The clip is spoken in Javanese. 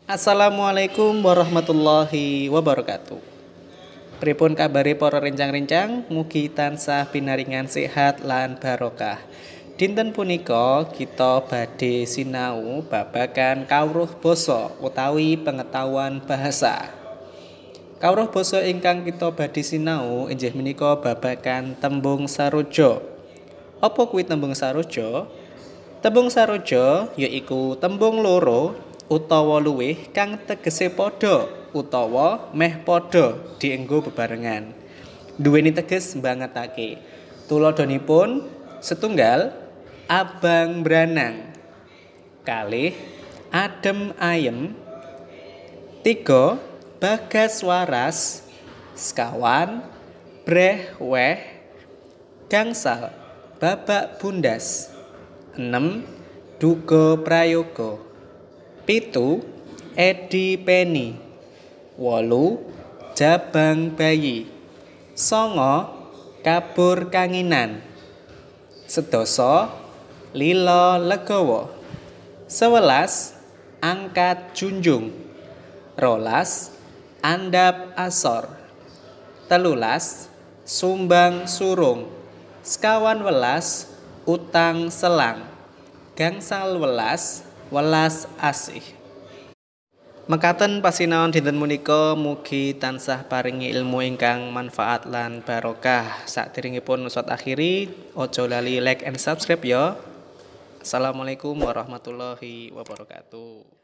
Assalamualaikum warahmatullahi wabarakatuh. Pripun kabare para rencang-rencang, mugi tansah pinaringan sehat lan barokah. Dinten punika kita badhe sinau babagan kawruh basa utawi pengetahuan bahasa. Kawruh basa ingkang kita badhe sinau inggih menika babagan tembung saroja. Apa kuwi tembung saroja? Tembung saroja yaiku tembung loro utawa luwih kang tegese padha utawa meh padha dienggo bebarengan. Duweni teges mbangetake. Tuladhanipun setunggal abang branang, kalih adem ayem, tiga bagas waras, sekawan breh weh, gangsal babak bundas, 6 duga prayoga, 7 edi peni, 8 jabang bayi, 9 kabur kanginan, 10 lila legawa, 11 angkat junjung, 12 andap asor, 13 sumbang surung, sekawan welas utang selang, gangsal welas asih. Mekaten pasinaon dinten menika mugi tansah paringi ilmu ingkang manfaat lan barokah. Saderengipun usut akhiri, aja lali like and subscribe ya. Assalamualaikum warahmatullahi wabarakatuh.